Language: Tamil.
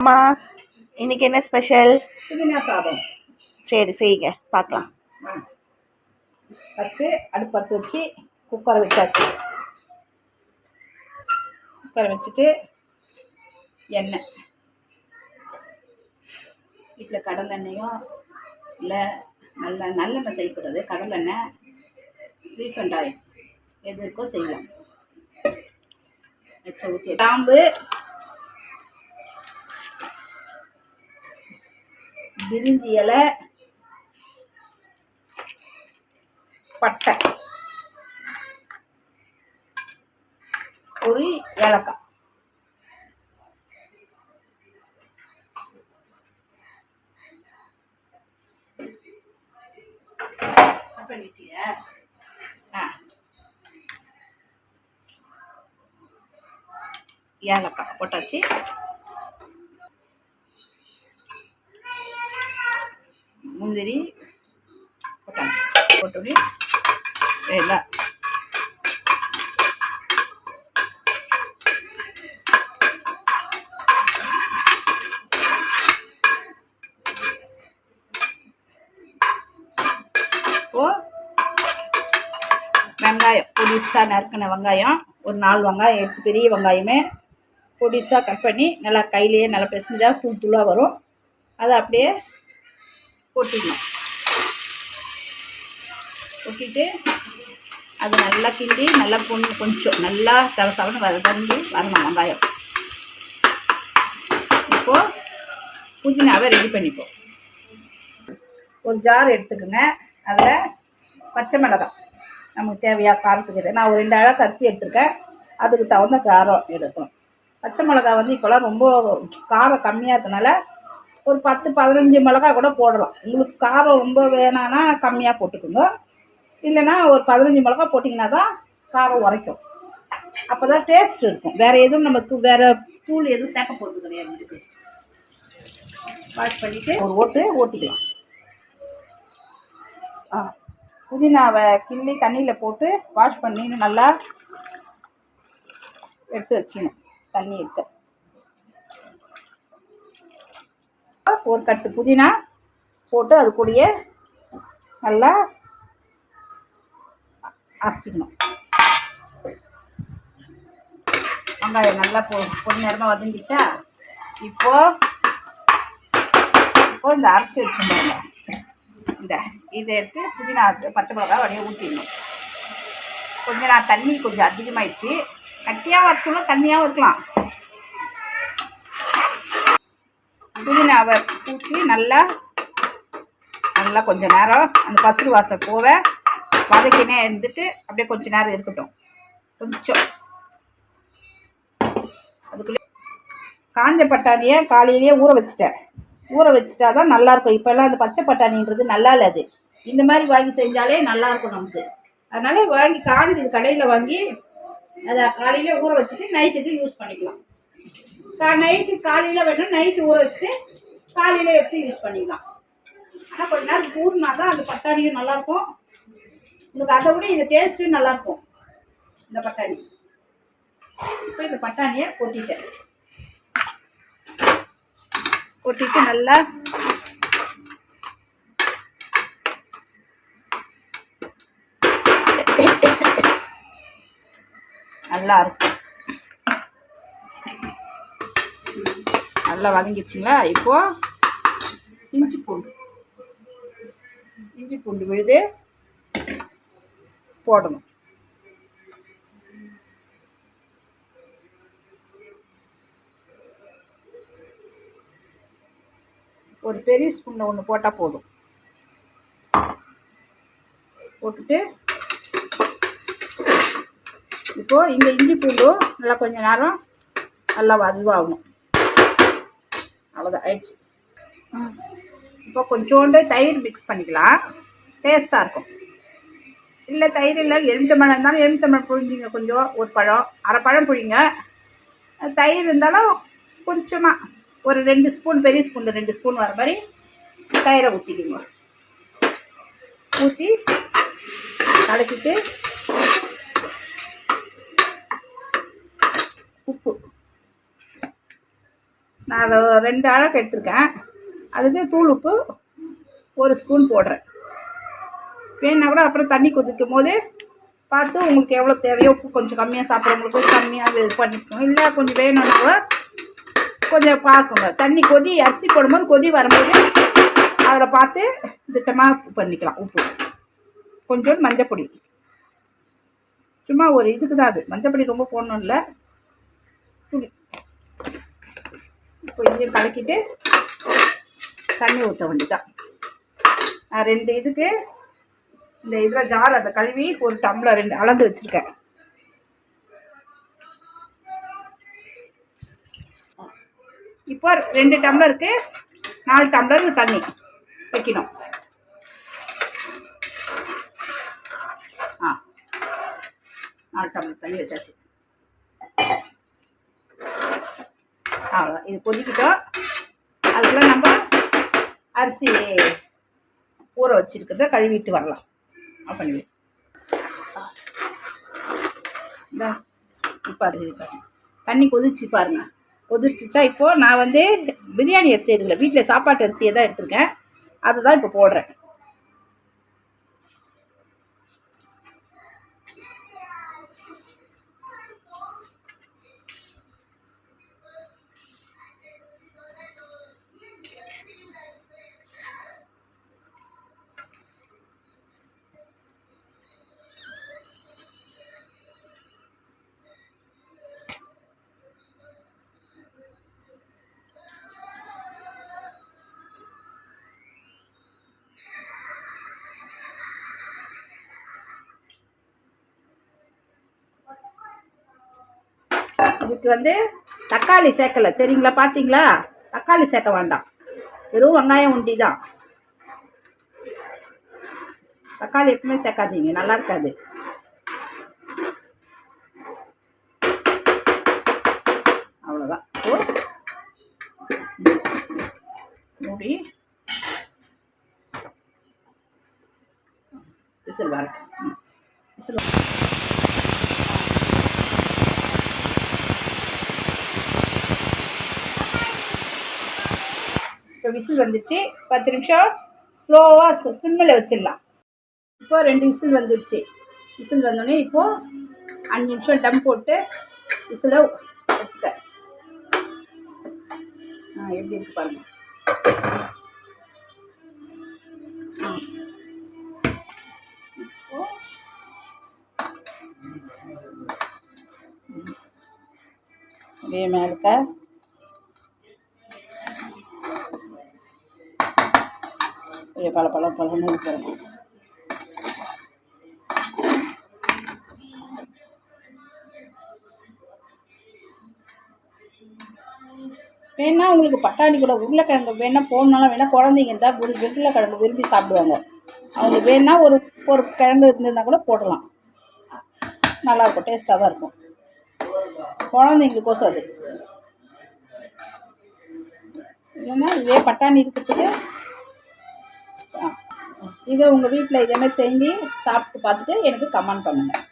அம்மா, இன்னைக்கு என்ன ஸ்பெஷல்? புதினா சாதம். சரி, செய்யுங்க பார்க்கலாம். ஃபஸ்ட்டு அடுப்பத்து வச்சு குக்கரை வச்சாச்சு. குக்கரை வச்சுட்டு எண்ணெய், வீட்டில் கடலெண்ணெயும் இல்லை நல்லெண்ணெய் செய்யக்கூடாது, கடலெண்ணெய் ரீஃபண்ட் ஆயில் எது இருக்கோ செய்யலாம். வச்ச ஊற்றி கிராம்பு, பிரிஞ்சி இலை, பட்டை, ஒரு ஏலக்காய், ஏலக்காய் போட்டாச்சு. முந்திரி போட்டாச்சு. போட்டு எல்லாம் வெங்காயம் பொடிசாக நறுக்கின வெங்காயம் ஒரு 4 வெங்காயம் எடுத்து, பெரிய வெங்காயமே பொடிசாக கட் பண்ணி நல்லா கையிலேயே நல்லா பிசைஞ்சால் தூள் தூளாக வரும். அதை அப்படியே கொட்டிடணும். கொட்டிட்டு அது நல்லா கிண்டி நல்லா கொஞ்சம் நல்லா தவசவன்னு வதங்கி வரணும் வெங்காயம். இப்போது புதினாவை ரெடி பண்ணிப்போம். ஒரு ஜார் எடுத்துக்கோங்க. அதில் பச்சை மிளகாய் நமக்கு தேவையா காரத்துக்கு, நான் ஒரு 2 அழகு அரிசி எடுத்துருக்கேன், அதுக்கு தகுந்த காரம் எடுக்கணும். பச்சை மிளகாய் வந்து இப்போலாம் ரொம்ப காரம் கம்மியாக இருக்கனால ஒரு 10-15 மிளகாய் கூட போடலாம். உங்களுக்கு காரம் ரொம்ப வேணான்னா கம்மியாக போட்டுக்கோங்க, இல்லைன்னா ஒரு 15 மிளகாய் போட்டிங்கன்னா தான் காரம் உரைக்கும். அப்போ தான் டேஸ்ட் இருக்கும். வேறு எதுவும் நம்ம வேறு தூள் எதுவும் சேர்க்க போகிறது கிடையாது. இதுக்கு வாஷ் பண்ணிவிட்டு ஒரு ஓட்டிக்கலாம். புதினாவை கிள்ளி தண்ணியில் போட்டு வாஷ் பண்ணி நல்லா எடுத்து வச்சிடணும். தண்ணி இருக்க ஒரு கட்டு புதினா போட்டு அது கூடயே நல்லா அரைச்சிக்கணும். வெங்காயம் நல்லா பொண்ணு நேரமாக வதங்கிச்சா, இப்போது இந்த அரைச்சி வச்சுருந்தாங்க இதை எடுத்து புதினா பச்சை மிளகாய் வடையை ஊற்றிடணும். கொஞ்சம் நான் தண்ணி கொஞ்சம் அதிகமாகிடுச்சு, கட்டியாக வரைச்சோம்னா தண்ணியாகவும் இருக்கலாம். புதினாவை ஊற்றி நல்லா கொஞ்சம் நேரம் அந்த பசுறு வாசம் போக வதக்கினே இருந்துட்டு அப்படியே கொஞ்சம் நேரம் இருக்கட்டும். கொஞ்சம் அதுக்குள்ளே காஞ்ச பட்டாணியை காலையிலேயே ஊற வச்சுட்டா தான் நல்லாயிருக்கும். இப்போல்லாம் அந்த பச்சை பட்டாணின்றது நல்லா இல்லை, அது இந்த மாதிரி வாங்கி செஞ்சாலே நல்லாயிருக்கும் நமக்கு. அதனால் வாங்கி காஞ்சது கடையில் வாங்கி அதை காலையில் ஊற வச்சுட்டு நைட்டுக்கு யூஸ் பண்ணிக்கலாம். காலையில் வேணும், நைட்டு ஊற வச்சுட்டு காலையில் எடுத்து யூஸ் பண்ணிக்கலாம். ஆனால் கொஞ்ச நேரம் ஊறினா தான் அந்த பட்டாணியும் நல்லாயிருக்கும். உங்களுக்கு அதை விட இந்த டேஸ்ட்டும் நல்லாயிருக்கும் இந்த பட்டாணி. இப்போ இந்த பட்டாணியை கொட்டிட்டு நல்லா இருக்கும். நல்லா வதங்கிடுச்சுங்களா? இப்போது இஞ்சி பூண்டு விழுது போடணும். ஒரு பெரிய ஸ்பூனில் ஒன்று போட்டால் போதும். போட்டுட்டு இப்போது இந்த இஞ்சி பூண்டும் நல்லா கொஞ்சம் நேரம் நல்லா வதவாகணும். அவ்வளோதான், ஆயிடுச்சு. இப்போ கொஞ்சோண்டு தயிர் மிக்ஸ் பண்ணிக்கலாம், டேஸ்ட்டாக இருக்கும். இல்லை தயிர் இல்லை, எலுமிச்சம்பழம் இருந்தாலும் எலுமிச்சம்பழம் புழிஞ்சிங்க, கொஞ்சம் ஒரு பழம் அரை பழம் புழிங்க. தயிர் இருந்தாலும் கொஞ்சமாக ஒரு 2 ஸ்பூன், பெரிய ஸ்பூனில் 2 ஸ்பூன் வர மாதிரி தயிரை ஊற்றிக்குங்க. ஊற்றி கலக்கிட்டு உப்பு நான் அதை 2 அழகு எடுத்துருக்கேன். அதுக்கு தூள் உப்பு 1 ஸ்பூன் போடுறேன். வேணுன்னா கூட அப்புறம் தண்ணி கொதிக்கும் போது பார்த்து உங்களுக்கு எவ்வளோ தேவையோ, உப்பு கொஞ்சம் கம்மியாக சாப்பிட்றவங்களுக்கு கம்மியாக இது பண்ணிக்கணும். இல்லை கொஞ்சம் வேணும்னா கூட கொஞ்சம் பார்க்குங்க. தண்ணி அரிசி போடும்போது கொதி வரும்போது அதில் பார்த்து திட்டமாக உப்பு பண்ணிக்கலாம். உப்பு கொஞ்சோண்டு மஞ்சப்பொடி, சும்மா ஒரு இதுக்கு தான். அது மஞ்சப்பொடி ரொம்ப போடணும் இல்லை, துளி. கொஞ்சம் கலக்கிட்டு தண்ணி ஊற்ற வேண்டியதான். நான் 2 இதுக்கு இந்த இதில் ஜார் அதை கழுவி 1 டம்ளர் 2 அளந்து வச்சுருக்கேன். இப்போ 2 டம்ளருக்கு 4 டம்ளர் தண்ணி வைக்கணும். 4 டம்ளர் தண்ணி வச்சாச்சு. அவ்வளோதான். இது கொதிக்கிட்டோம். அதுக்குள்ள நம்ம அரிசி ஊற வச்சுருக்கிறத கழுவிட்டு வரலாம். பண்ணி இப்போ அது தண்ணி கொதிச்சு பாருங்கள். கொதிச்சிச்சா இப்போது நான் வந்து பிரியாணி அரிசி எடுக்கல, வீட்டில் சாப்பாட்டு அரிசியை தான் எடுத்துருக்கேன். அதுதான் இப்போ போடுறேன். இதுக்கு வந்து தக்காளி சேர்க்கலை, தெரியுங்களா? பார்த்தீங்களா? தக்காளி சேர்க்க வேண்டாம், வெறும் வெங்காயம் உண்டி தான். தக்காளி எப்பவுமே சேர்க்காதீங்க, நல்லா இருக்காது. அவ்வளோதான். மூடி விசில் வரட்டும். விசில் இப்போ விசில் வந்துடுச்சு. 10 நிமிஷம் ஸ்லோவாக சிம்மில் வச்சிடலாம். இப்போ 2 விசில் வந்துடுச்சு. விசில் வந்தோடனே இப்போது 5 நிமிஷம் டம் போட்டு விசிலை வச்சுட்டேன். எப்படி இருக்கு பாருங்கள். இதே மேலே பழம் இருக்கிறேன். வேணா உங்களுக்கு பட்டாணி கூட உருளைக்கிழங்கு வேணால் போடணும்னா வேணால் குழந்தைங்க இருந்தால் உருளைக்கிழங்கு விரும்பி சாப்பிடுவாங்க. அவங்களுக்கு வேணா ஒரு கிழங்கு இருந்திருந்தால் கூட போடலாம், நல்லாயிருக்கும், டேஸ்ட்டாக தான் இருக்கும். குழந்தைங்களுக்கோசம் அது. இல்லைன்னா இதே பட்டாணி இருக்கிறதுக்கு இதை உங்கள் வீட்டில் இதேமாதிரி செஞ்சு சாப்பிட்டு பார்த்துட்டு எனக்கு கமெண்ட் பண்ணுங்கள்.